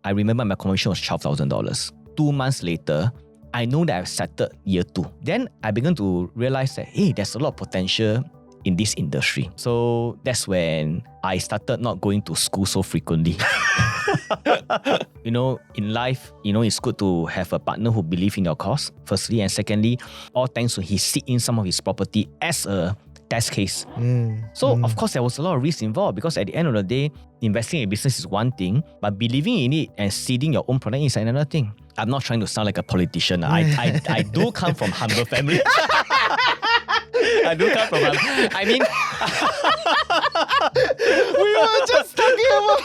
I remember my commission was $12,000. 2 months later, I know that I've started year 2. Then I began to realize that, hey, there's a lot of potential in this industry. So that's when I started not going to school so frequently. In life, it's good to have a partner who believes in your cause, firstly. And secondly, all thanks to he sit in some of his property as a test case. Of course, there was a lot of risk involved because at the end of the day, investing in business is one thing, but believing in it and seeding your own product is another thing. I'm not trying to sound like a politician. I do come from humble family. I do come from I mean... we were just talking about...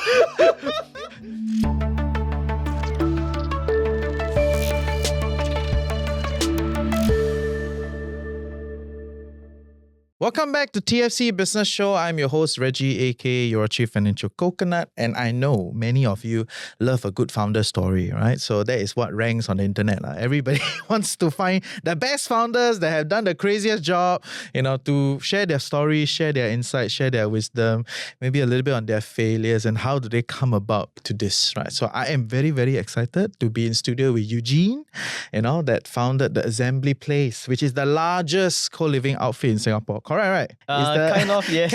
Welcome back to TFC Business Show. I'm your host, Reggie, aka your Chief Financial Coconut. And I know many of you love a good founder story, right? So that is what ranks on the internet. Everybody wants to find the best founders that have done the craziest job, to share their stories, share their insights, share their wisdom, maybe a little bit on their failures and how do they come about to this, right? So I am very, very excited to be in studio with Eugene, that founded the Assembly Place, which is the largest co-living outfit in Singapore. Correct, right? Kind of, yes.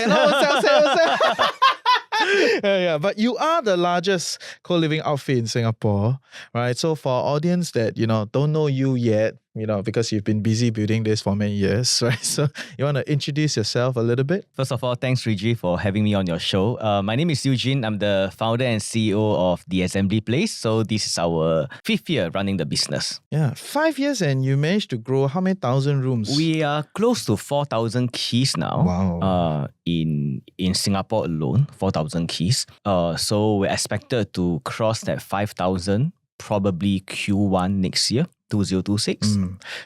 Yeah, but you are the largest co-living outfit in Singapore, right? So for our audience that, don't know you yet, because you've been busy building this for many years, right? So you want to introduce yourself a little bit? First of all, thanks, Reggie, for having me on your show. My name is Eugene. I'm the founder and CEO of the Assembly Place. So this is our 5th year running the business. Yeah, 5 years and you managed to grow how many thousand rooms? We are close to 4,000 keys now. Wow. In Singapore alone, 4,000 keys. So we're expected to cross that 5,000 probably Q1 next year. 2026.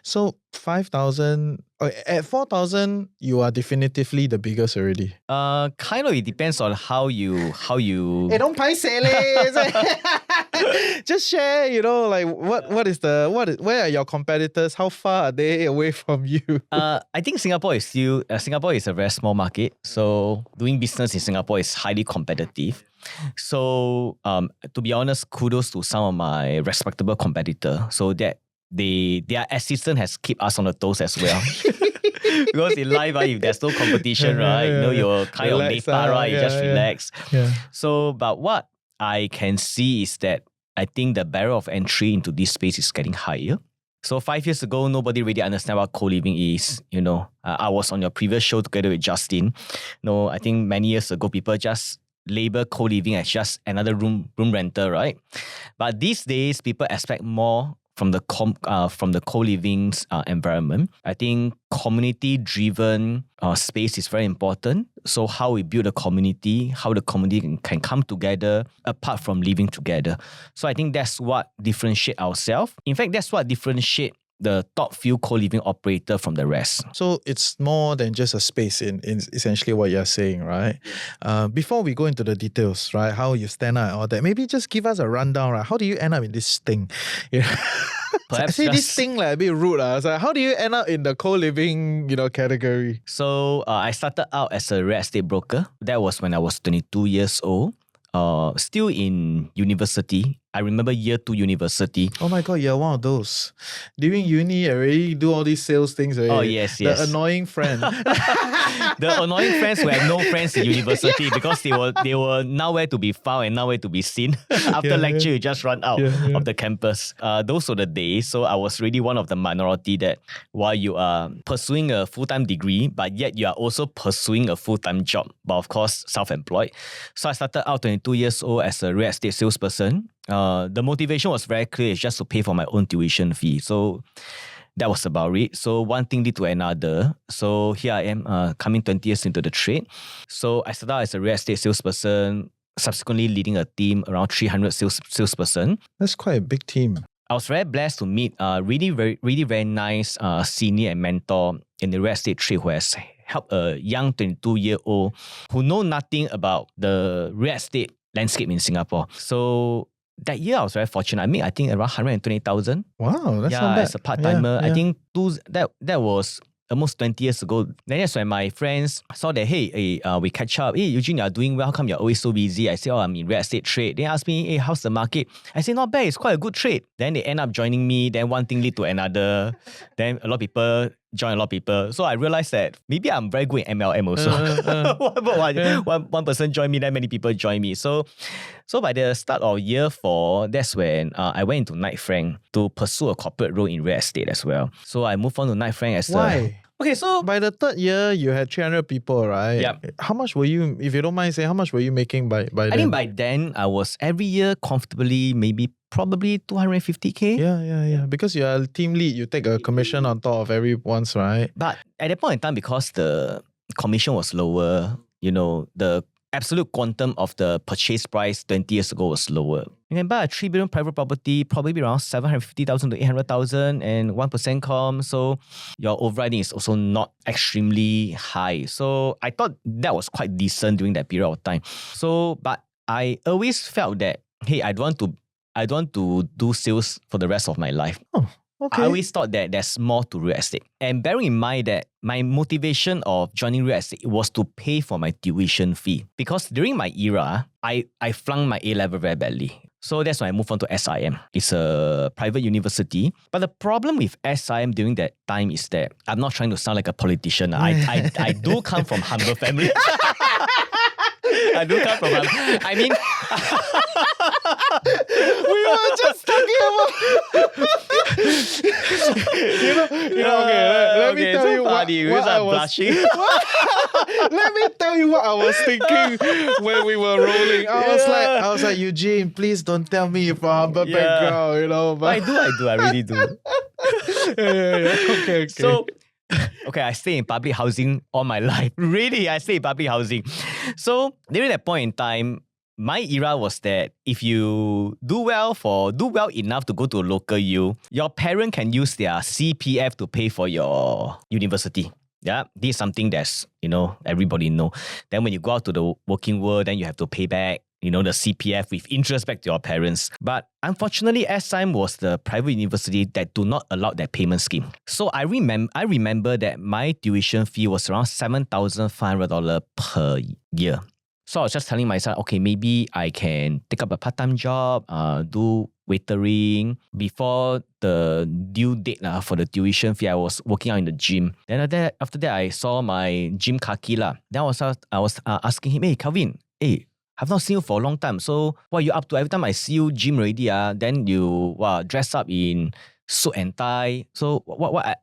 So 5,000, at 4,000, you are definitively the biggest already. Kind of, it depends on how you. Hey, don't paise leh. Just share, where are your competitors? How far are they away from you? I think Singapore is a very small market. So doing business in Singapore is highly competitive. So to be honest, kudos to some of my respectable competitors. So that their assistance has kept us on the toes as well. Because in life, if there's no competition, right, you're kind relax, of lepak, right? You just relax. Yeah. So, but what I can see is that I think the barrier of entry into this space is getting higher. So 5 years ago, nobody really understand what co-living is. I was on your previous show together with Justin. I think many years ago, people just label co-living as just another room rental, right? But these days, people expect more from the co-living environment. I think community-driven space is very important. So how we build a community, how the community can come together apart from living together. So I think that's what differentiates ourselves. In fact, that's what differentiates the top few co-living operator from the rest. So it's more than just a space in essentially what you're saying, right? Before we go into the details, right, how you stand out and all that, maybe just give us a rundown, right? How do you end up in this thing? Perhaps I say this thing like a bit rude. So how do you end up in the co-living, category? So I started out as a real estate broker. That was when I was 22 years old. Still in university. I remember year 2 university. Oh my God, you're one of those. During uni, already do all these sales things already. Oh, yes. The annoying friend. The annoying friends who had no friends in university because they were nowhere to be found and nowhere to be seen. After lecture, you just run out of the campus. Those were the days. So I was really one of the minority that while you are pursuing a full-time degree, but yet you are also pursuing a full-time job, but of course, self-employed. So I started out 22 years old as a real estate salesperson. The motivation was very clear. It's just to pay for my own tuition fee. So that was about it. So one thing led to another. So here I am coming 20 years into the trade. So I started out as a real estate salesperson, subsequently leading a team around 300 salesperson. That's quite a big team. I was very blessed to meet really very nice senior and mentor in the real estate trade who has helped a young 22-year-old who know nothing about the real estate landscape in Singapore. So that year I was very fortunate. I made, I think, around 120,000. Wow, that's not bad. As a part-timer. Yeah. I think that was almost 20 years ago. Then that's when my friends saw that, hey, we catch up. Hey, Eugene, you're doing well. How come you're always so busy? I say, oh, I'm in real estate trade. They ask me, hey, how's the market? I say, not bad. It's quite a good trade. Then they end up joining me. Then one thing lead to another. Then a lot of people join a lot of people. So I realized that maybe I'm very good in MLM also. One person joined me, then many people join me. So by the start of year 4, that's when I went into Knight Frank to pursue a corporate role in real estate as well. So I moved on to Knight Frank as Why? Okay, so By the 3rd year, you had 300 people, right? Yep. How much were you, if you don't mind saying, how much were you making by then? I think by then I was every year comfortably probably 250K. Yeah. Because you're a team lead, you take a commission on top of everyone's, right? But at that point in time, because the commission was lower, the absolute quantum of the purchase price 20 years ago was lower. You can buy a 3 billion private property, probably around 750,000 to 800,000 and 1% com. So your overriding is also not extremely high. So I thought that was quite decent during that period of time. So, but I always felt that, hey, I don't want to do sales for the rest of my life. Oh, okay. I always thought that there's more to real estate. And bearing in mind that my motivation of joining real estate was to pay for my tuition fee. Because during my era, I flunked my A-level very badly. So that's when I moved on to SIM. It's a private university. But the problem with SIM during that time is that I'm not trying to sound like a politician. I do come from humble family. I do come from I mean... We were just talking about... let me tell you what I was... blushing. Let me tell you what I was thinking when we were rolling. I was like, Eugene, please don't tell me you're from humble background, But I do. I really do. Okay. So, I stay in public housing all my life. Really, I stay in public housing. So during that point in time, my era was that if you do well enough to go to a local U, your parent can use their CPF to pay for your university. Yeah, this is something that's, everybody know. Then when you go out to the working world, then you have to pay back, the CPF with interest back to your parents. But unfortunately, SIM was the private university that do not allow that payment scheme. So I remember that my tuition fee was around $7,500 per year. So I was just telling myself, okay, maybe I can take up a part-time job, do waitering. Before the due date for the tuition fee, I was working out in the gym. Then after that, I saw my gym khaki lah. Then I was asking him, hey, Calvin, hey, I've not seen you for a long time. So what are you up to? Every time I see you gym already, then you dress up in suit and tie. So what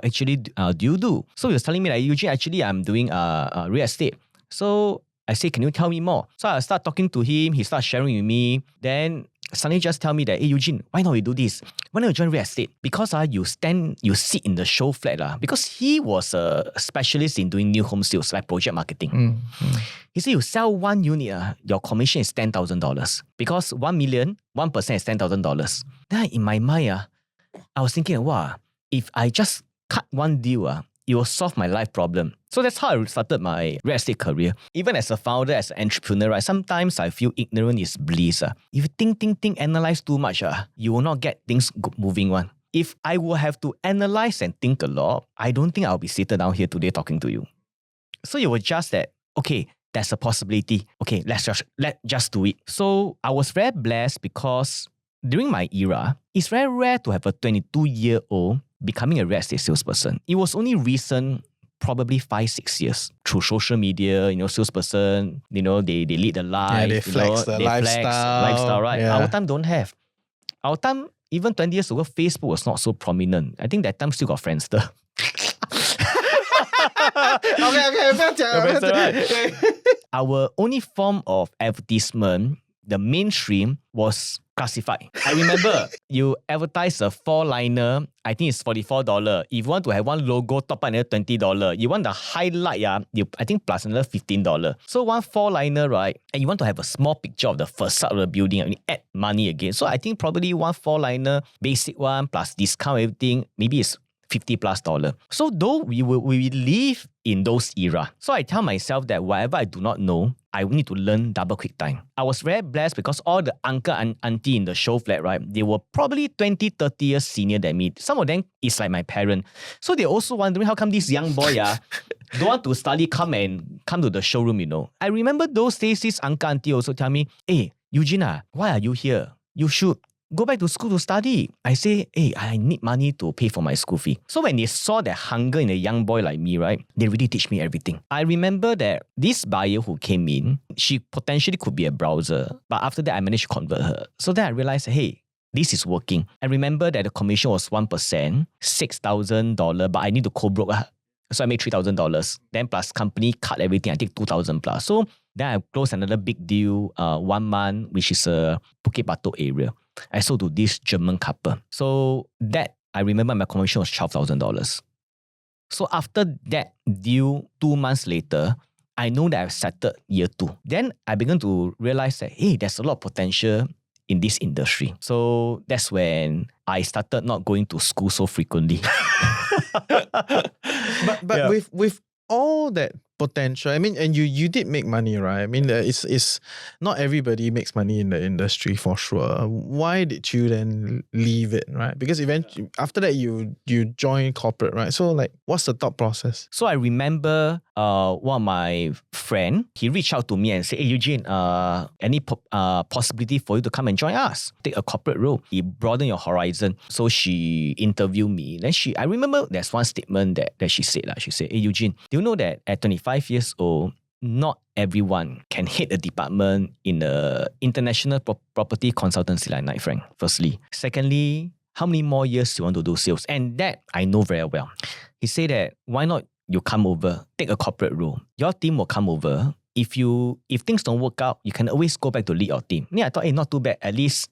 actually do you do? So he was telling me that Eugene, actually I'm doing real estate. So I say, can you tell me more? So I start talking to him. He starts sharing with me. Then suddenly just tell me that, hey Eugene, why not you do this? Why not you join real estate? Because you sit in the show flat. Because he was a specialist in doing new home sales, like project marketing. He said, you sell one unit, your commission is $10,000. Because 1 million, 1% is $10,000. Then in my mind, I was thinking, wow, if I just cut one deal, it will solve my life problem. So that's how I started my real estate career. Even as a founder, as an entrepreneur, right, sometimes I feel ignorant is bliss. If you think, analyze too much, you will not get things moving one. If I will have to analyze and think a lot, I don't think I'll be seated down here today talking to you. So you were just that, okay, there's a possibility. Okay, let's just do it. So I was very blessed because during my era, it's very rare to have a 22-year-old becoming a real estate salesperson. It was only recent, probably 5-6 years, through social media, salesperson, they lead the life. They flex the lifestyle. Right? Yeah. Our time don't have. Our time, even 20 years ago, Facebook was not so prominent. I think that time still got Friendster. Okay. Our only form of advertisement, the mainstream, was classified. I remember you advertise a 4-liner, I think it's $44. If you want to have one logo, top up another $20. You want the highlight, I think plus another $15. So one 4-liner, right? And you want to have a small picture of the facade of the building and you add money again. So I think probably one 4-liner, basic one, plus discount everything, maybe it's $50+. So though we live in those era, so I tell myself that whatever I do not know, I need to learn double quick time. I was very blessed because all the uncle and auntie in the show flat, right, they were probably 20, 30 years senior than me. Some of them is like my parent. So they also wondering how come this young boy don't want to study, come to the showroom, I remember those days, this uncle auntie also tell me, hey, Eugene, why are you here? You should go back to school to study. I say, hey, I need money to pay for my school fee. So when they saw that hunger in a young boy like me, right, they really teach me everything. I remember that this buyer who came in, she potentially could be a browser. But after that, I managed to convert her. So then I realized, hey, this is working. I remember that the commission was 1%, $6,000, but I need to co-broke. So I made $3,000. Then plus company cut everything, I take $2,000 plus. So then I closed another big deal, 1 month, which is a Bukit Batok area. I sold to this German couple. So that, I remember my commission was $12,000. So after that deal, 2 months later, I know that I've settled year 2. Then I began to realize that, hey, there's a lot of potential in this industry. So that's when I started not going to school so frequently. but yeah. with all that potential, I mean, and you did make money, right? I mean, it's not everybody makes money in the industry for sure. Why did you then leave it, right? Because eventually, after that, you joined corporate, right? So like, what's the thought process? So I remember one of my friend, he reached out to me and said, hey, Eugene, any possibility for you to come and join us? Take a corporate role. He broadened your horizon. So she interviewed me. Then I remember there's one statement that she said. She said, hey, Eugene, do you know that at 25 years old, not everyone can head a department in the international property consultancy like Knight Frank, firstly. Secondly, how many more years do you want to do sales? And that I know very well. He said that, why not you come over, take a corporate role. Your team will come over. If things don't work out, you can always go back to lead your team. Yeah, I thought, hey, not too bad. At least,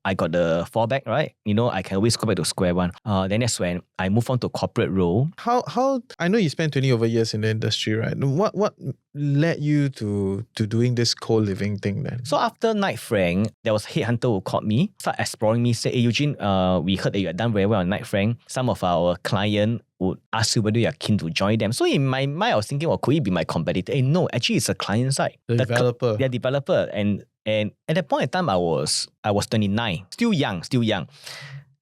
I got the fallback, right? I can always go back to square one. Then that's when I move on to corporate role. How I know you spent 20 over years in the industry, right? What led you to doing this co-living thing then? So after Knight Frank, there was a headhunter who called me, started exploring me, said, hey, Eugene, we heard that you had done very well on Knight Frank. Some of our clients would ask you whether you are keen to join them. So in my mind, I was thinking, well, could it be my competitor? Hey, no, actually it's a client side. The developer. They're developer. And at that point in time, I was 29, still young.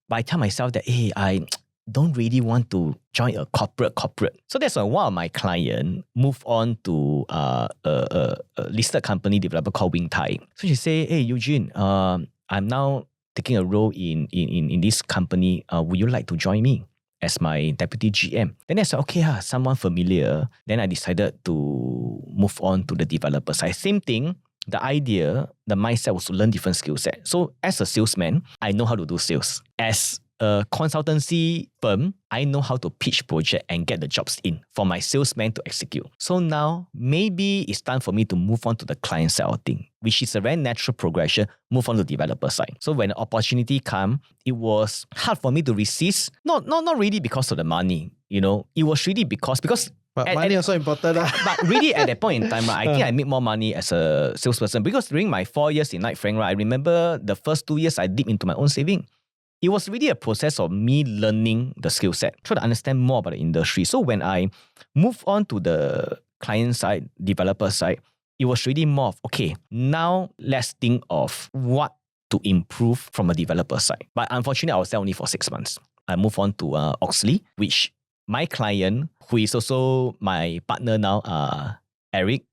But I tell myself that, hey, I don't really want to join a corporate. So that's when one of my clients moved on to a listed company developer called Wing Tai. So she say, hey, Eugene, I'm now taking a role in this company. Would you like to join me as my deputy GM? Then I said, okay, someone familiar. Then I decided to move on to the developer side. Same thing. The idea, the mindset was to learn different skill set. So as a salesman, I know how to do sales. As a consultancy firm, I know how to pitch project and get the jobs in for my salesman to execute. So now maybe it's time for me to move on to the client side of thing, which is a very natural progression, move on to the developer side. So when the opportunity came, it was hard for me to resist. Not really because of the money, it was really because but money also important. But really at that point in time, I think I made more money as a salesperson because during my 4 years in Knight Frank, I remember the first 2 years I dipped into my own saving. It was really a process of me learning the skill set, try to understand more about the industry. So when I moved on to the client side, developer side, it was really more of, okay, now let's think of what to improve from a developer side. But unfortunately, I was there only for 6 months. I moved on to Oxley, which my client, who is also my partner now, Eric,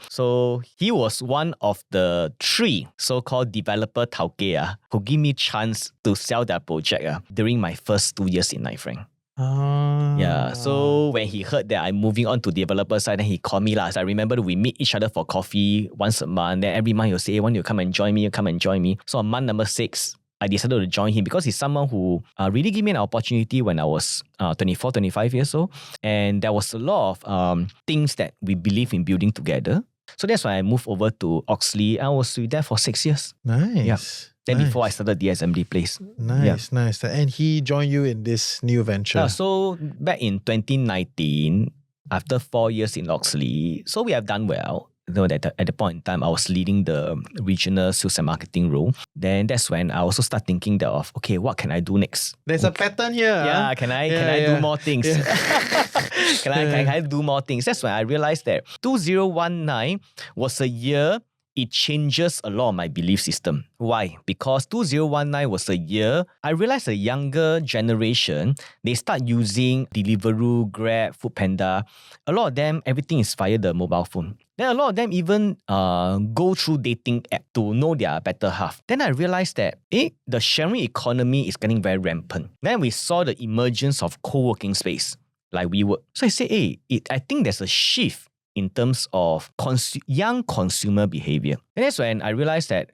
so he was one of the 3 so-called developer tauke who give me chance to sell their project during my first 2 years in Knight Frank. Yeah, so when he heard that I'm moving on to developer side, then he called me. So I remember we meet each other for coffee once a month. Then every month he'll say, hey, when you come and join me, you come and join me. So on month number 6, I decided to join him because he's someone who really gave me an opportunity when I was 24, 25 years old. And there was a lot of things that we believe in building together. So that's why I moved over to Oxley. I was with there for 6 years. Nice. Yeah. Then before I started the assembly place. Nice. And he joined you in this new venture. So back in 2019, after 4 years in Oxley, so we have done well. at the point in time, I was leading the regional sales and marketing role. Then that's when I also start thinking that of, okay, what can I do next? There's a pattern here. Yeah, can I do more things? Yeah. Can I do more things? That's when I realized that 2019 was a year it changes a lot of my belief system. Why? Because 2019 was a year I realized a younger generation, they start using Deliveroo, Grab, Foodpanda. A lot of them, everything is via the mobile phone. Then a lot of them even go through dating app to know their better half. Then I realized that the sharing economy is getting very rampant. Then we saw the emergence of co-working space like WeWork. So I say, I think there's a shift in terms of young consumer behavior. And that's when I realized that,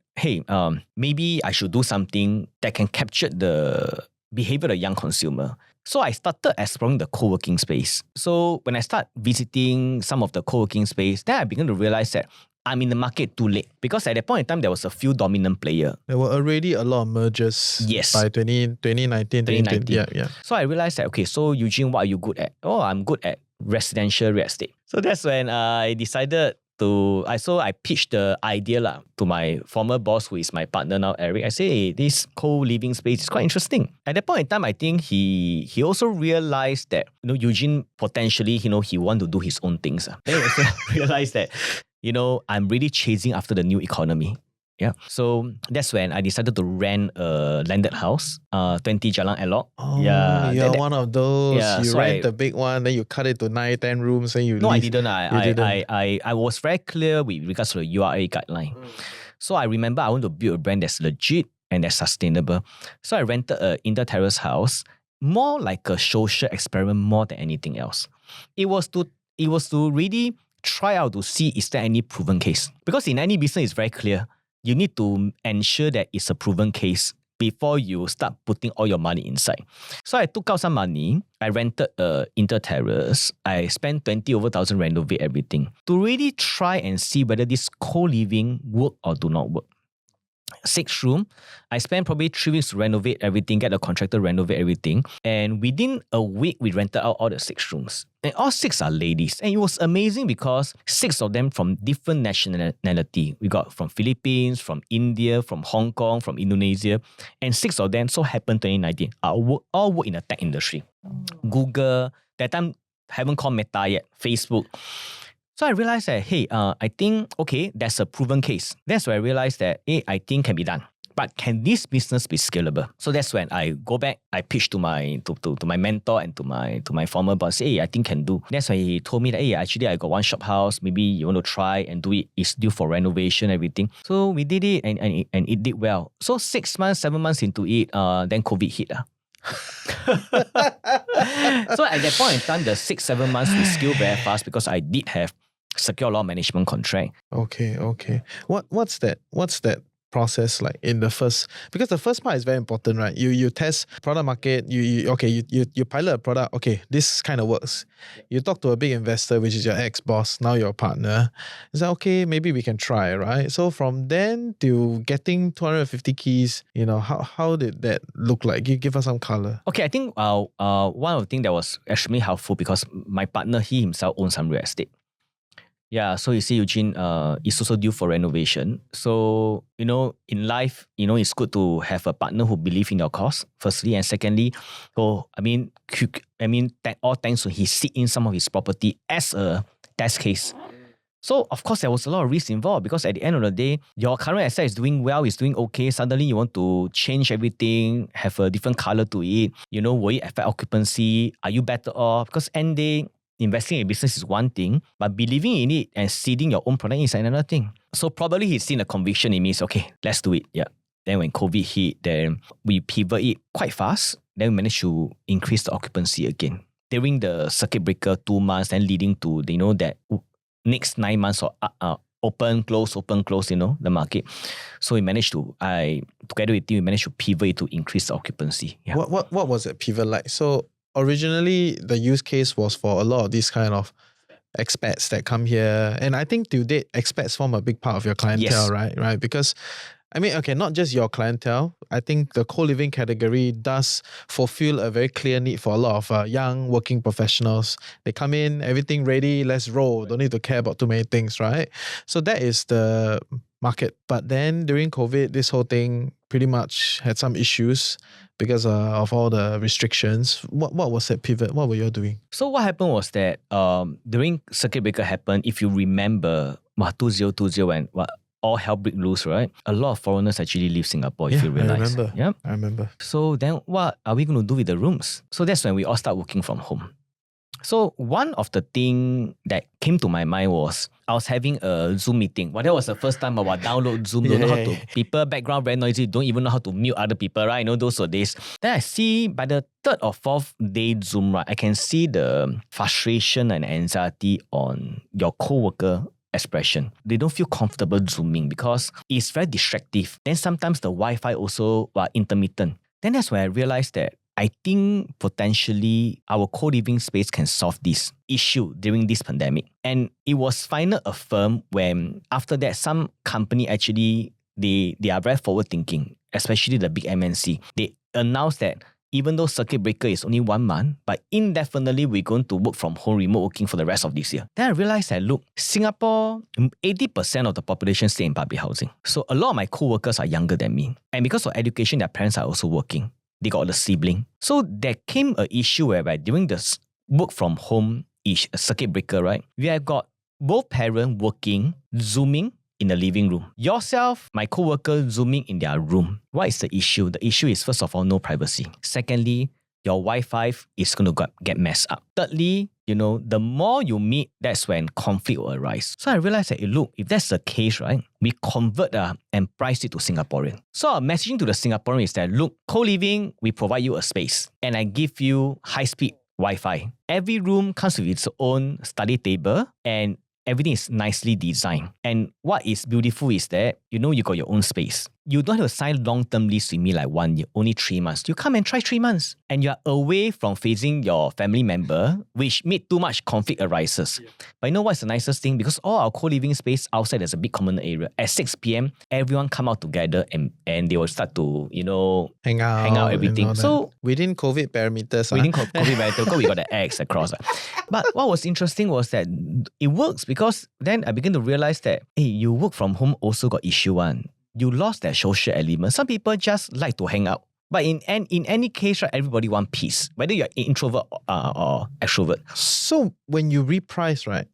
maybe I should do something that can capture the behavior of the young consumer. So I started exploring the co-working space. So when I start visiting some of the co-working space, then I began to realize that I'm in the market too late. Because at that point in time, there was a few dominant players. There were already a lot of mergers by 2019, 2020. Yeah. So I realized that, okay, so Eugene, what are you good at? Oh, I'm good at residential real estate. So that's when I decided I pitched the idea to my former boss, who is my partner now, Eric. I say, hey, this co-living space is quite interesting. At that point in time, I think he also realized that, Eugene potentially, he want to do his own things. Then he also realized that, I'm really chasing after the new economy. Yeah. So that's when I decided to rent a landed house, 20 Jalan Elok. Oh, you're one of those. Yeah, you rent the big one, then you cut it to 9, 10 rooms, then you leave. No, I didn't. I was very clear with regards to the URA guideline. So I remember I want to build a brand that's legit and that's sustainable. So I rented an inter-terrace house, more like a social experiment more than anything else. It was to really try out to see is there any proven case. Because in any business, it's very clear. You need to ensure that it's a proven case before you start putting all your money inside. So I took out some money. I rented an inter-terrace. I spent 20,000 renovate everything to really try and see whether this co-living work or do not work. 6 room. I spent probably 3 weeks to renovate everything, get a contractor renovate everything. And within a week, we rented out all the 6 rooms. And all 6 are ladies. And it was amazing because 6 of them from different nationality. We got from Philippines, from India, from Hong Kong, from Indonesia. And 6 of them, so happened 2019, all work in the tech industry. Google, that time haven't called Meta yet, Facebook. So I realized that, I think, okay, that's a proven case. That's where I realized that, I think can be done. But can this business be scalable? So that's when I go back, I pitched to my mentor and to my former boss, I think can do. That's why he told me that, actually I got one shop house, maybe you want to try and do it. It's due for renovation, everything. So we did it and it did well. So 6 months, 7 months into it, then COVID hit. So at that point in time, the 6-7 months we scaled very fast because I did have secure a lot of management contract. Okay. What's that process like in the first? Because the first part is very important, right? You test product market. You pilot a product. Okay, this kind of works. You talk to a big investor, which is your ex-boss, now your partner. Is that okay? Maybe we can try, right? So from then to getting 250 keys, how did that look like? Give us some color. Okay, I think one of the things that was extremely helpful because my partner, he himself owns some real estate. Yeah, so you see, Eugene, is also due for renovation. So, in life, it's good to have a partner who believes in your cause, firstly. And secondly, all thanks to he sit in some of his property as a test case. So, of course, there was a lot of risk involved because at the end of the day, your current asset is doing well, is doing okay. Suddenly, you want to change everything, have a different color to it. Will it affect occupancy? Are you better off? Because end day, investing in business is one thing, but believing in it and seeding your own product is another thing. So probably he's seen a conviction in me. So, okay, let's do it. Yeah. Then when COVID hit, then we pivot it quite fast. Then we managed to increase the occupancy again. During the circuit breaker, 2 months, then leading to, that next 9 months of open, close, the market. So we managed to, together with you, we managed to pivot it to increase the occupancy. Yeah. What was that pivot like? So originally, the use case was for a lot of these kind of expats that come here. And I think to date, expats form a big part of your clientele, yes. right? Because, not just your clientele, I think the co-living category does fulfill a very clear need for a lot of young working professionals. They come in, everything ready, let's roll. Don't need to care about too many things, right? So that is the market. But then during COVID, this whole thing pretty much had some issues because of all the restrictions. What was that pivot? What were you doing? So what happened was that during circuit breaker happened, if you remember, 2020 when all hell break loose, right? A lot of foreigners actually leave Singapore, if you realize. I remember. So then what are we going to do with the rooms? So that's when we all start working from home. So one of the things that came to my mind was I was having a Zoom meeting. Well, that was the first time I would download Zoom, don't know how to, people background very noisy, don't even know how to mute other people, right? Those were days. Then I see by the third or fourth day Zoom, right, I can see the frustration and anxiety on your coworker expression. They don't feel comfortable Zooming because it's very distractive. Then sometimes the Wi-Fi also intermittent. Then that's when I realized that I think potentially our co-living space can solve this issue during this pandemic. And it was finally affirmed when after that some company actually, they are very forward thinking, especially the big MNC. They announced that even though circuit breaker is only 1 month, but indefinitely we're going to work from home, remote working for the rest of this year. Then I realized that, look, Singapore, 80% of the population stay in public housing. So a lot of my co-workers are younger than me. And because of education, their parents are also working. They got a sibling. So there came an issue whereby during the work from home circuit breaker, right? We have got both parents working, Zooming in the living room. Yourself, my co-worker, Zooming in their room. What is the issue? The issue is, first of all, no privacy. Secondly, your Wi-Fi is going to get messed up. Thirdly, the more you meet, that's when conflict will arise. So I realized that, look, if that's the case, right, we convert and price it to Singaporean. So our messaging to the Singaporean is that, look, co-living, we provide you a space and I give you high-speed Wi-Fi. Every room comes with its own study table and everything is nicely designed. And what is beautiful is that, you got your own space. You don't have to sign long-term lease with me like 1 year, only 3 months. You come and try 3 months. And you're away from facing your family member, which made too much conflict arises. Yeah. But you know what's the nicest thing? Because all our co-living space outside, there's a big common area. At 6 p.m., everyone come out together and they will start to, hang out, everything. So within COVID parameters. Within COVID parameters, because we got the X across. But what was interesting was that it works because then I began to realize that, hey, you work from home also got issue one. You lost that social element. Some people just like to hang out. But in any case, right, everybody want peace, whether you're introvert or extrovert. So when you reprice, right,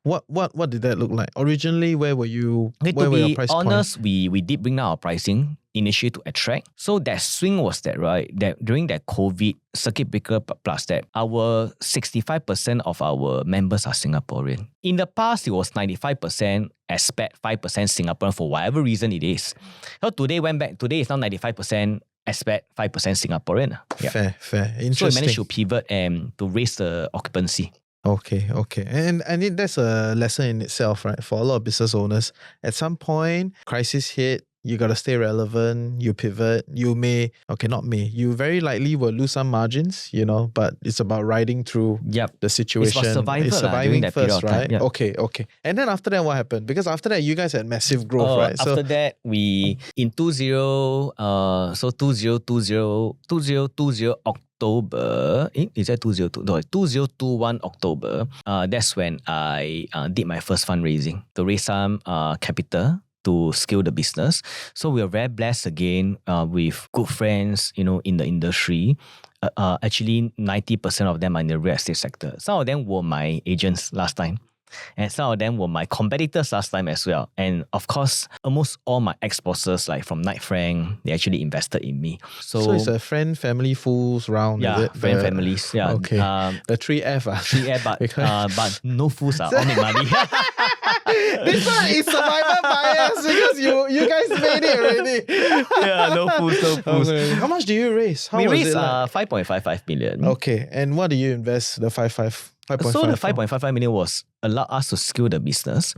what did that look like? Originally, where were you? Okay, where to were be your price honest, point? we did bring down our pricing initially to attract. So that swing was that, right, that during that COVID circuit breaker plus that, our 65% of our members are Singaporean. In the past, it was 95% expat, 5% Singaporean for whatever reason it is. So today it's now 95% expat, 5% Singaporean. Yeah. Fair. Interesting. So we managed to pivot and to raise the occupancy. Okay. And that's a lesson in itself, right? For a lot of business owners, at some point, crisis hit, you got to stay relevant, you pivot, you very likely will lose some margins, but it's about riding through the situation. It's about It's surviving that first, period of right? time. Okay. And then after that, what happened? Because after that, you guys had massive growth, right? After that, we, in 2020 October, is that 2022? No, 2021 October, that's when I did my first fundraising to raise some capital to scale the business. So we are very blessed again with good friends, in the industry. Actually, 90% of them are in the real estate sector. Some of them were my agents last time. And some of them were my competitors last time as well. And of course, almost all my ex-bosses, like from Knight Frank, they actually invested in me. So it's a friend, family, fools round, is it? Friend, families. Yeah. Okay. The 3F. 3F, but no fools all make money. This one is survivor bias because you guys made it already. Yeah, no fools. Okay. How much do you raise? We raised 5.55 million. Okay. And what do you invest the 5.5? So the 5.55 million was allowed us to scale the business.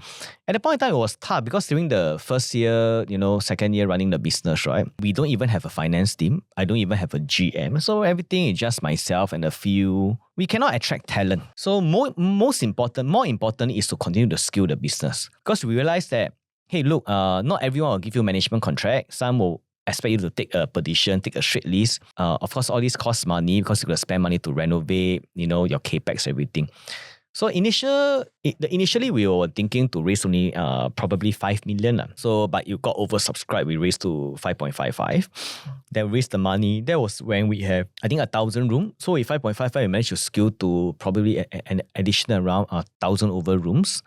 At the point in time, it was tough because during the first year, second year running the business, right? We don't even have a finance team. I don't even have a GM. So everything is just myself and a few. We cannot attract talent. So more important is to continue to scale the business. Because we realized that, hey, look, not everyone will give you management contract. Some will expect you to take a petition, take a straight lease. Of course, all this costs money because you got to spend money to renovate, your capex, everything. So initially we were thinking to raise only probably 5 million. So but you got oversubscribed, we raised to 5.55. Then raised the money. That was when we have, I think, 1,000 rooms. So with 5.55, we managed to scale to probably an additional around 1,000 over rooms.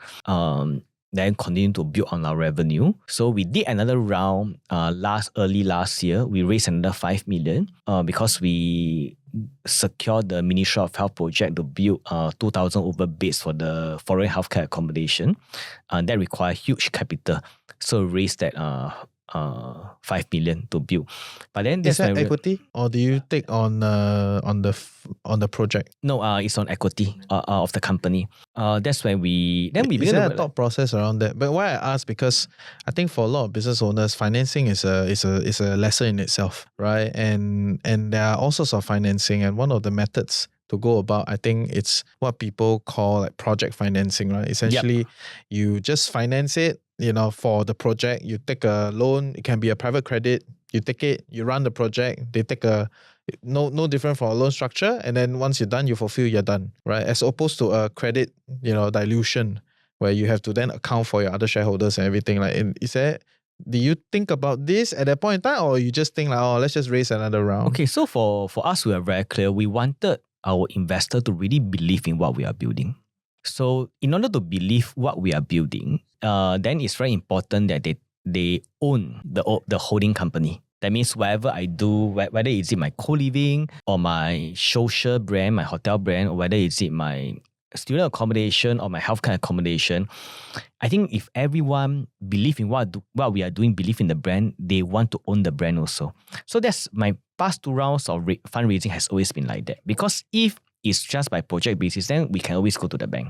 Then continue to build on our revenue. So we did another round early last year. We raised another 5 million because we secured the Ministry of Health project to build 2,000 over beds for the foreign healthcare accommodation. That required huge capital. So raised that 5 million to build. But then is that equity, or do you take on the project? No, it's on equity of the company. That's when we is there a thought process around that? But why I ask, because I think for a lot of business owners, financing is a lesson in itself, right? And there are all sorts of financing, and one of the methods to go about, I think it's what people call like project financing, right? Essentially, you just finance it, for the project. You take a loan, it can be a private credit, you take it, you run the project, they take no different from a loan structure, and then once you're done, you fulfill, you're done, right? As opposed to a credit, dilution, where you have to then account for your other shareholders and everything. Like, do you think about this at that point in time, or you just think like, oh, let's just raise another round? Okay, so for us, we are very clear. We wanted our investor to really believe in what we are building. So in order to believe what we are building, then it's very important that they own the holding company. That means whatever I do, whether it's my co-living or my social brand, my hotel brand, or whether it's my student accommodation or my healthcare accommodation, I think if everyone believe in what we are doing, believe in the brand, they want to own the brand also. So that's my past 2 rounds of fundraising has always been like that. Because if it's just by project basis, then we can always go to the bank.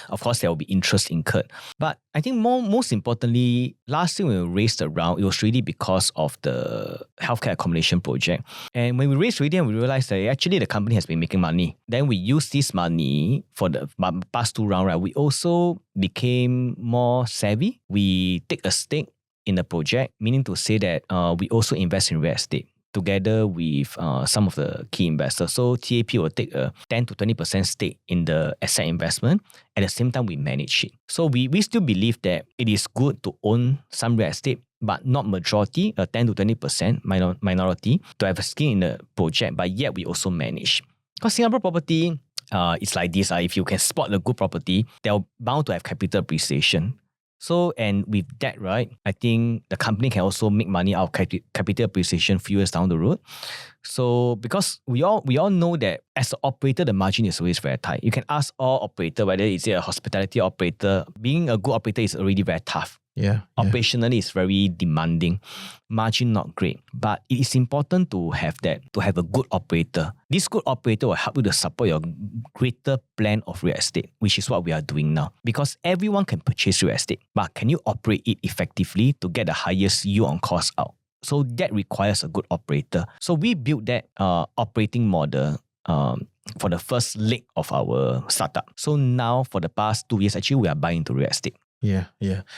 Of course, there will be interest incurred. But I think most importantly, last year when we raised the round, it was really because of the healthcare accommodation project. And when we raised already, we realized that actually the company has been making money. Then we used this money for the past 2 rounds, right? We also became more savvy. We take a stake in the project, meaning to say that we also invest in real estate together with some of the key investors. So TAP will take a 10 to 20% stake in the asset investment. At the same time, we manage it. So we still believe that it is good to own some real estate, but not majority, a 10 to 20% minority, to have a skin in the project, but yet we also manage. Because Singapore property, it's like this. If you can spot a good property, they're bound to have capital appreciation. So, and with that, right, I think the company can also make money out of capital appreciation few years down the road. So, because we all know that as an operator, the margin is always very tight. You can ask all operator, whether it's a hospitality operator, being a good operator is already very tough. Operationally, it's very demanding. Margin not great. But it is important to have a good operator. This good operator will help you to support your greater plan of real estate, which is what we are doing now. Because everyone can purchase real estate, but can you operate it effectively to get the highest yield on cost out? So that requires a good operator. So we built that operating model for the first leg of our startup. So now for the past 2 years, actually we are buying into real estate. Yeah.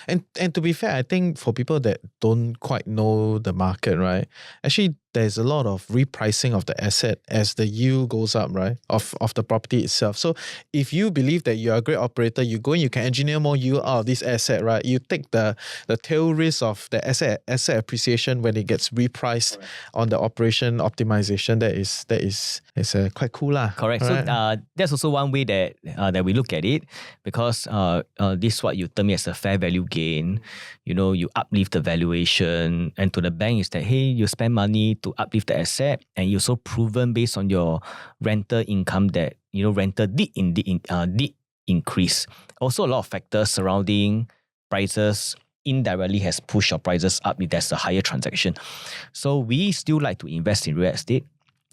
And to be fair, I think for people that don't quite know the market, right? Actually, there's a lot of repricing of the asset as the yield goes up, right? Of the property itself. So if you believe that you're a great operator, you go and you can engineer more yield out of this asset, right? You take the tail risk of the asset appreciation when it gets repriced on the operation optimization. That is quite cool lah. Correct. Right? So that's also one way that we look at it, because this is what you term as a fair value gain. You uplift the valuation, and to the bank is that, hey, you spend money to uplift the asset, and you also proven based on your rental income that rental did increase. Also, a lot of factors surrounding prices indirectly has pushed your prices up if there's a higher transaction. So we still like to invest in real estate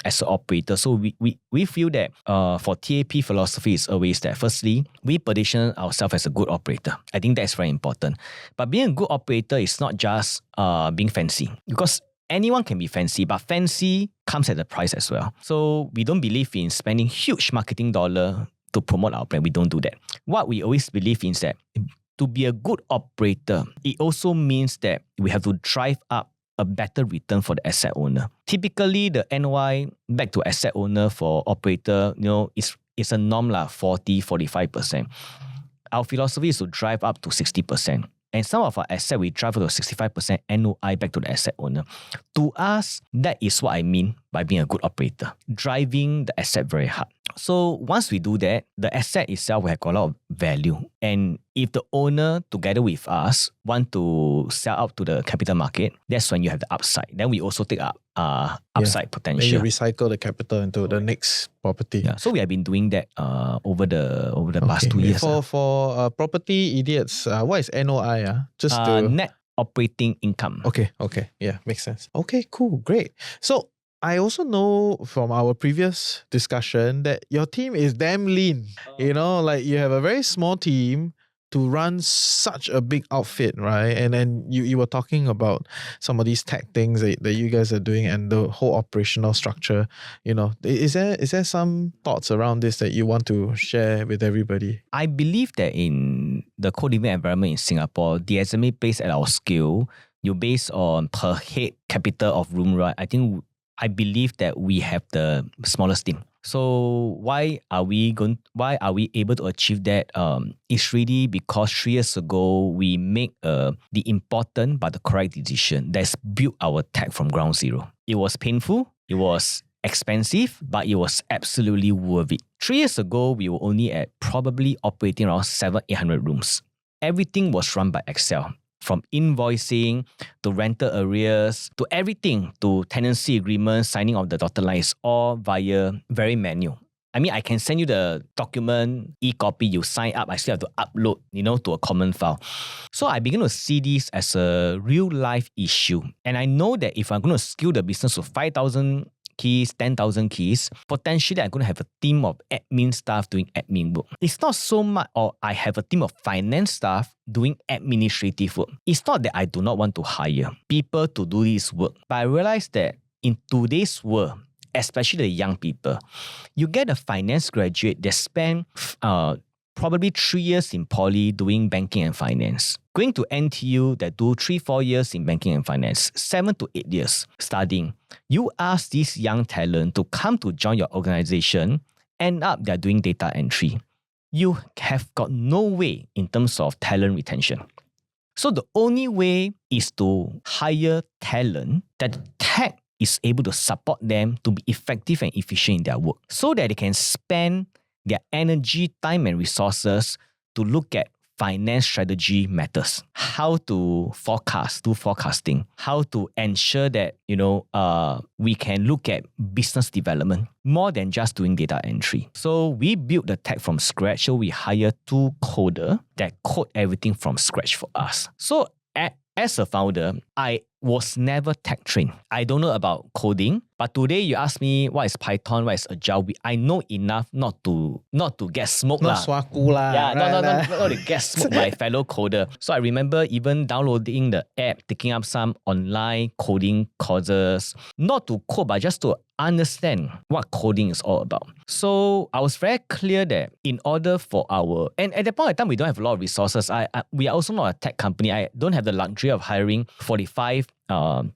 as an operator. So we feel that for TAP philosophy is always that, firstly, we position ourselves as a good operator. I think that's very important. But being a good operator is not just being fancy, because anyone can be fancy, but fancy comes at a price as well. So we don't believe in spending huge marketing dollar to promote our brand. We don't do that. What we always believe in is that to be a good operator, it also means that we have to drive up a better return for the asset owner. Typically, the NOI back to asset owner for operator, is a norm 40-45%. Our philosophy is to drive up to 60%. And some of our asset, we drive up to 65% NOI back to the asset owner. To us, that is what I mean by being a good operator, driving the asset very hard. So once we do that, the asset itself will have got a lot of value. And if the owner, together with us, want to sell out to the capital market, that's when you have the upside. Then we also take up upside potential. Then you recycle the capital into the next property. Yeah. So we have been doing that over the past 2 years. For property idiots, what is NOI? Just net operating income. Okay. Yeah, makes sense. Okay, cool, great. So I also know from our previous discussion that your team is damn lean. You have a very small team to run such a big outfit, right? And then you were talking about some of these tech things that you guys are doing and the whole operational structure. Is there some thoughts around this that you want to share with everybody? I believe that in the co-living environment in Singapore, the SMA based at our scale, you base on per head capital of room, right? I believe that we have the smallest team. So why are we able to achieve that? It's really because 3 years ago we made the important but the correct decision that's built our tech from ground zero. It was painful, it was expensive, but it was absolutely worth it. 3 years ago, we were only at probably operating around 700-800 rooms. Everything was run by Excel. From invoicing to rental arrears to everything to tenancy agreements, signing of the dotted lines, all via very manual. I mean, I can send you the document, e-copy, you sign up, I still have to upload, to a common file. So I begin to see this as a real life issue. And I know that if I'm going to scale the business to 5,000 keys, 10,000 keys, potentially I'm going to have a team of admin staff doing admin work. It's not so much, or I have a team of finance staff doing administrative work. It's not that I do not want to hire people to do this work, but I realize that in today's world, especially the young people, you get a finance graduate that spend probably 3 years in poly doing banking and finance. Going to NTU that do 3-4 years in banking and finance, 7 to 8 years studying. You ask this young talent to come to join your organization, end up they're doing data entry. You have got no way in terms of talent retention. So the only way is to hire talent that tech is able to support them to be effective and efficient in their work so that they can spend their energy, time and resources to look at finance strategy matters. How to forecast, do forecasting. How to ensure that, we can look at business development more than just doing data entry. So we built the tech from scratch. So we hire 2 coders that code everything from scratch for us. So as a founder, I was never tech trained. I don't know about coding, but today you ask me what is Python, what is Agile, I know enough not to get smoked. Not swaku lah. Yeah, not to get smoked by fellow coder. So I remember even downloading the app, taking up some online coding courses, not to code, but just to understand what coding is all about. So I was very clear that in order for and at that point in time, we don't have a lot of resources. We are also not a tech company. I don't have the luxury of hiring 45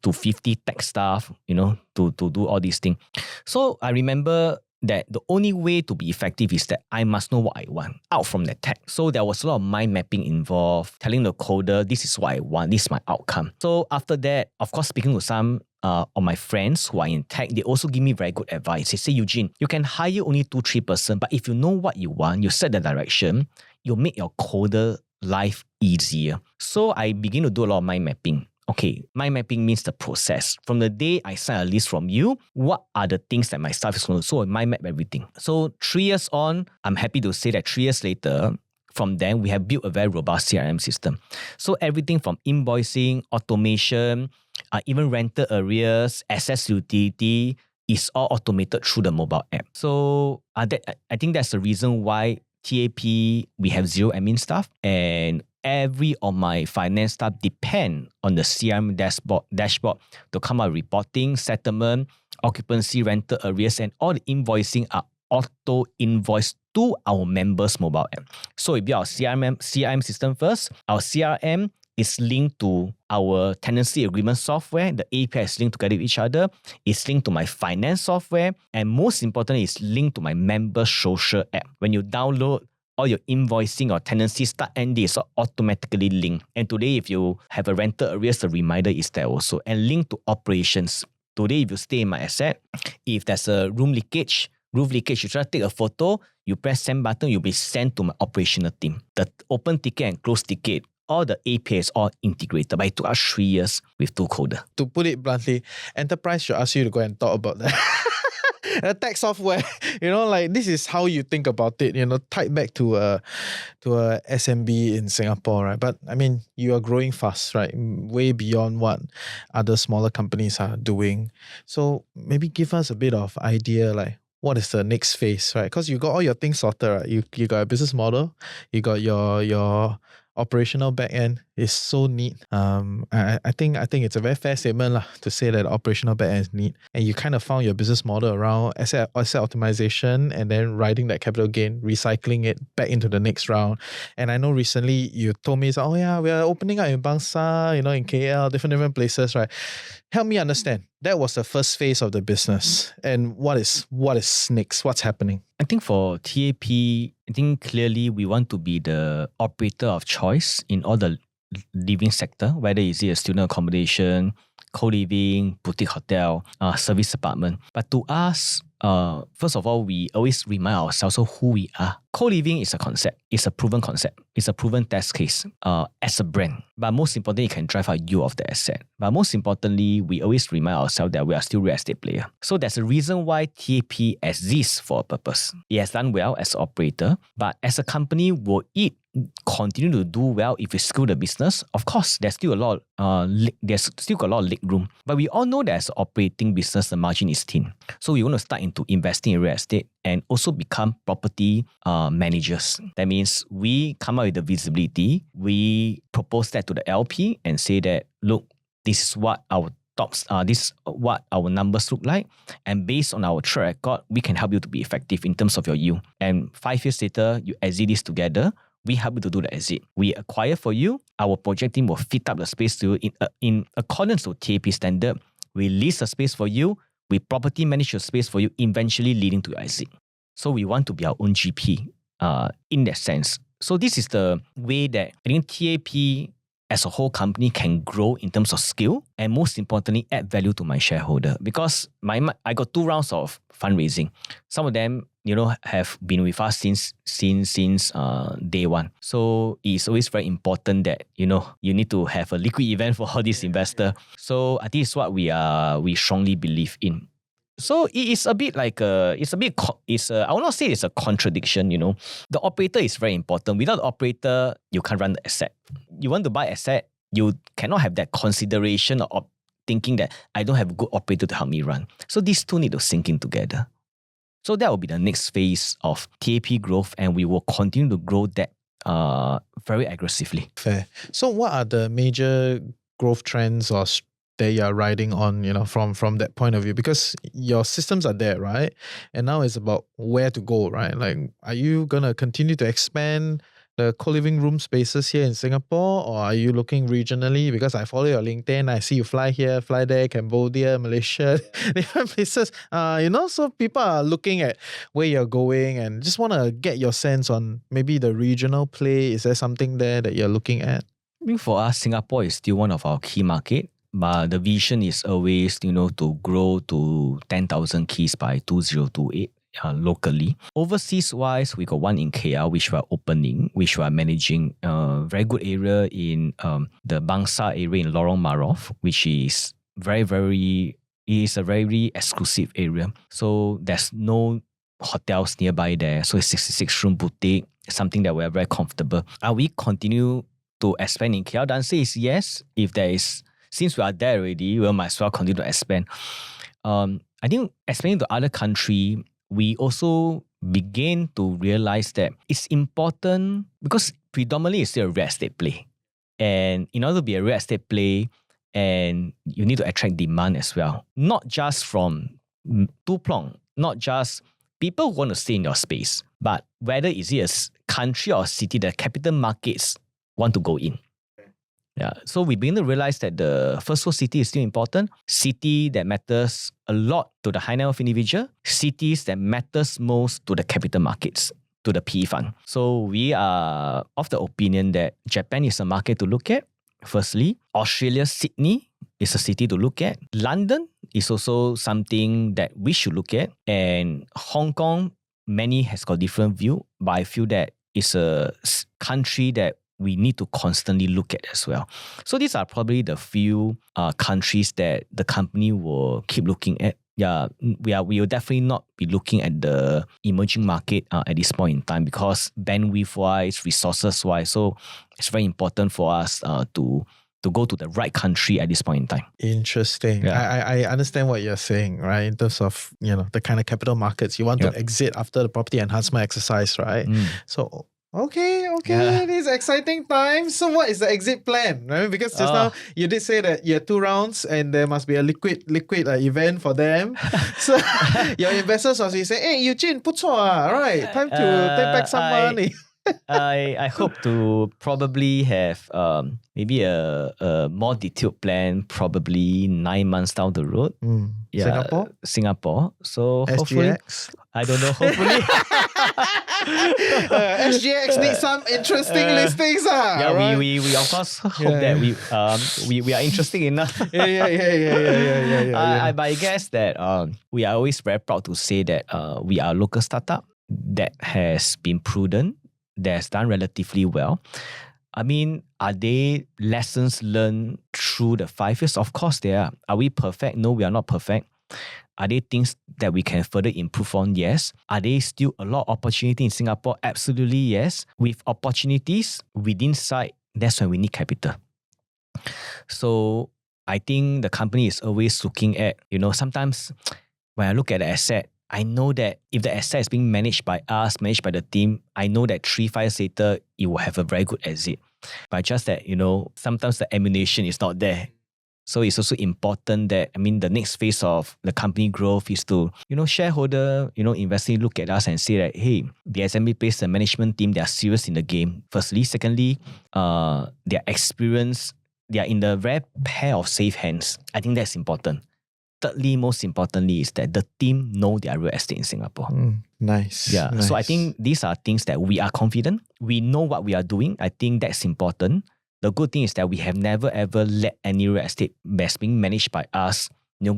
to 50 tech staff, to do all these things. So I remember that the only way to be effective is that I must know what I want out from the tech. So there was a lot of mind mapping involved, telling the coder, this is what I want, this is my outcome. So after that, of course, speaking to some of my friends who are in tech, they also give me very good advice. They say, Eugene, you can hire only 2-3%, but if you know what you want, you set the direction, you'll make your coder life easier. So I begin to do a lot of mind mapping. Okay, mind mapping means the process. From the day I sign a list from you, what are the things that my staff is going to do? So I mind map everything. So 3 years on, I'm happy to say that 3 years later, from then, we have built a very robust CRM system. So everything from invoicing, automation, even rental arrears, access utility is all automated through the mobile app. So I think that's the reason why TAP, we have 0 admin staff, and every of my finance staff depend on the CRM dashboard to come out reporting, settlement, occupancy, rental arrears, and all the invoicing are auto-invoiced to our members' mobile app. So we build our CRM system first. Our CRM is linked to our tenancy agreement software. The API is linked together with each other. It's linked to my finance software. And most importantly, it's linked to my member social app. When you download all your invoicing or tenancy start and dates are automatically linked. And today, if you have a rental arrears, the reminder is there also. And linked to operations. Today, if you stay in my asset, if there's a roof leakage, you just take a photo, you press send button, you'll be sent to my operational team. The open ticket and close ticket, all the API is all integrated, but it took us 3 years with two coder. To put it bluntly, enterprise should ask you to go and talk about that. A tech software, like this is how you think about it, tied back to a SMB in Singapore, right? But I mean, you are growing fast, right? Way beyond what other smaller companies are doing. So maybe give us a bit of idea, like what is the next phase, right? Because you got all your things sorted, right? You got a business model, you got your operational backend is so neat. I think it's a very fair statement to say that operational backend is neat. And you kind of found your business model around asset optimization and then riding that capital gain, recycling it back into the next round. And I know recently you told me, we are opening up in Bangsa, in KL, different places, right? Help me understand. That was the first phase of the business. And what is next? What's happening? I think for TAP, I think clearly we want to be the operator of choice in all the living sector, whether it's a student accommodation, co-living, boutique hotel, service apartment. But to us, first of all, we always remind ourselves of who we are. Co-living is a concept. It's a proven concept. It's a proven test case as a brand. But most importantly, it can drive out yield of the asset. But most importantly, we always remind ourselves that we are still real estate player. So there's a reason why TAP exists for a purpose. It has done well as an operator, but as a company, will it continue to do well if we scale the business? Of course, there's still a lot of leg room. But we all know that as an operating business, the margin is thin. So we want to start into investing in real estate and also become property managers. That means we come up with the visibility. We propose that to the LP and say that, look, this is what our this is what our numbers look like. And based on our track record, we can help you to be effective in terms of your yield. And 5 years later, you exit this together. We help you to do the exit. We acquire for you. Our project team will fit up the space to you in accordance to TAP standard. We lease the space for you. We property manage your space for you, eventually leading to your exit. So we want to be our own GP in that sense. So this is the way that I think TAP as a whole company can grow in terms of scale and most importantly, add value to my shareholder. Because I got 2 rounds of fundraising. Some of them, have been with us since day one. So it's always very important that, you need to have a liquid event for all these investors. So I think it's what we strongly believe in. So it is a bit like I will not say it's a contradiction, The operator is very important. Without the operator, you can't run the asset. You want to buy asset, you cannot have that consideration of thinking that I don't have a good operator to help me run. So these two need to sync in together. So that will be the next phase of TAP growth, and we will continue to grow that very aggressively. Fair. So what are the major growth trends or that you're riding on, from that point of view? Because your systems are there, right? And now it's about where to go, right? Like, are you going to continue to expand the co-living room spaces here in Singapore, or are you looking regionally? Because I follow your LinkedIn, I see you fly here, fly there, Cambodia, Malaysia, different places. So people are looking at where you're going and just want to get your sense on maybe the regional play. Is there something there that you're looking at? I mean, for us, Singapore is still one of our key markets. But the vision is always, to grow to 10,000 keys by 2028 locally. Overseas-wise, we got one in KL, which we are opening, which we are managing. Very good area in the Bangsa area in Lorong Marof, which is is a very exclusive area. So there's no hotels nearby there. So it's 66-room boutique, something that we're very comfortable. Are we continue to expand in KL? The answer is yes. Since we are there already, we might as well continue to expand. I think expanding to other country, we also begin to realize that it's important because predominantly it's still a real estate play. And in order to be a real estate play, and you need to attract demand as well. Not just from Tuplong, not just people want to stay in your space, but whether is it a country or city, the capital markets want to go in. Yeah, so we begin to realize that the first world city is still important. City that matters a lot to the high net worth individual. Cities that matters most to the capital markets, to the PE fund. So we are of the opinion that Japan is a market to look at. Firstly, Australia, Sydney is a city to look at. London is also something that we should look at. And Hong Kong, many has got different view, but I feel that it's a country that we need to constantly look at as well. So these are probably the few countries that the company will keep looking at. Yeah, we will definitely not be looking at the emerging market at this point in time because bandwidth-wise, resources-wise, so it's very important for us to go to the right country at this point in time. Interesting. Yeah. I understand what you're saying, right? In terms of, the kind of capital markets you want to exit after the property enhancement exercise, right? So okay, these exciting times. So what is the exit plan? Right? Because just now you did say that you had 2 rounds and there must be a liquid event for them. So your investors must be saying, hey, Eugene, 不错啊, right? Time to take back some money. I hope to probably have maybe a more detailed plan probably 9 months down the road. Yeah, Singapore. So hopefully, SGX? I don't know, hopefully. SGX needs some interesting listings. Yeah, right? we of course hope that we are interesting enough. Yeah. But I guess that we are always very proud to say that we are a local startup that has been prudent, that has done relatively well. I mean, are there lessons learned through the 5 years? Of course there are. Are we perfect? No, we are not perfect. Are there things that we can further improve on? Yes. Are there still a lot of opportunity in Singapore? Absolutely yes. With opportunities within sight, that's when we need capital. So I think the company is always looking at, sometimes when I look at the asset, I know that if the asset is being managed by us, managed by the team, I know that 3-5 years later, it will have a very good exit. But just that, sometimes the ammunition is not there. So it's also important that, the next phase of the company growth is to, shareholder, investing look at us and say that, hey, the SMB Place, the management team, they are serious in the game. Firstly. Secondly, their experience, they are in the very pair of safe hands. I think that's important. Thirdly, most importantly, is that the team know their real estate in Singapore. Nice. Yeah. Nice. So I think these are things that we are confident. We know what we are doing. I think that's important. The good thing is that we have never ever let any real estate that's being managed by us,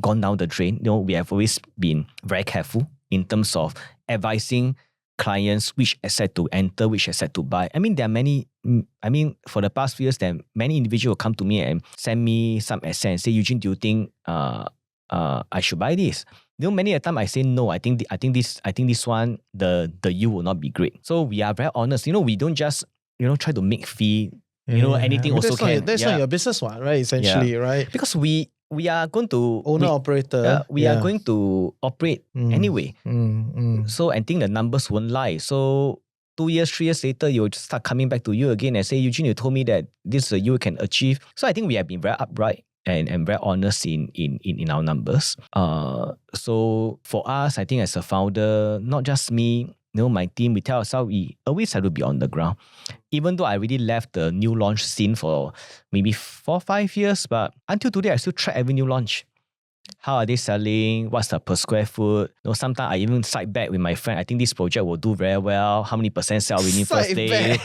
gone down the drain. We have always been very careful in terms of advising clients which asset to enter, which asset to buy. There are many, for the past few years, there many individuals come to me and send me some asset and say, Eugene, do you think I should buy this? Many a time I say no. I think this one the yield will not be great. So we are very honest. We don't just try to make fee. Anything also can. That's not your business one, right? Essentially, right? Because we are going to operator. We are going to operate anyway. So I think the numbers won't lie. So 2 years, 3 years later, you'll just start coming back to you again and say, Eugene, you told me that this you can achieve. So I think we have been very upright and very honest in our numbers. So for us, I think as a founder, not just me, my team, we tell ourselves we always have to be on the ground. Even though I already left the new launch scene for maybe 4-5 years, but until today, I still track every new launch. How are they selling? What's the per square foot? Sometimes I even side bet with my friend. I think this project will do very well. How many % sell within first day?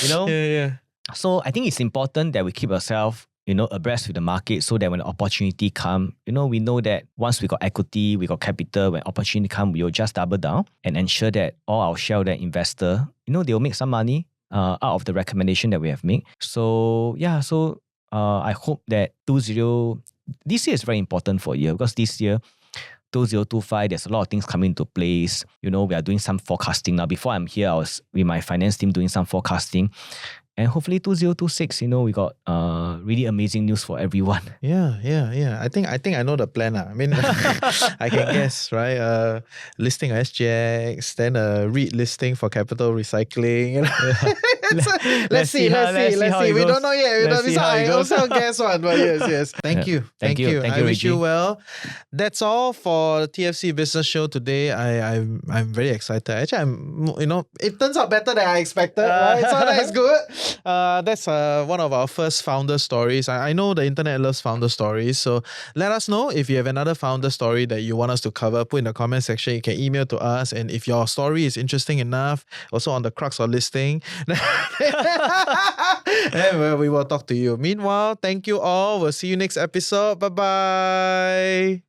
Yeah. So I think it's important that we keep ourselves abreast with the market so that when the opportunity come, we know that once we got equity, we got capital, when opportunity come, we will just double down and ensure that all our shareholder investor, they will make some money out of the recommendation that we have made. So yeah, I hope that this year is very important for you because this year, 2025, there's a lot of things coming into place. We are doing some forecasting now. Before I'm here, I was with my finance team doing some forecasting. And hopefully 2026, we got really amazing news for everyone. Yeah. I think I know the plan. I mean, I can guess, right? Listing of SGX, then a REIT listing for capital recycling. Let's see. We don't know yet. I also guess one, but yes. Thank you. Thank you, I wish Reggie. you well. That's all for the TFC Business Show today. I'm very excited. Actually, it turns out better than I expected, right? So that's good. That's one of our first founder stories. I know the internet loves founder stories, so let us know if you have another founder story that you want us to cover. Put in the comment section. You can email to us, and if your story is interesting enough, also on the crux or listing, then we will talk to you. Meanwhile, thank you all. We'll see you next episode. Bye bye.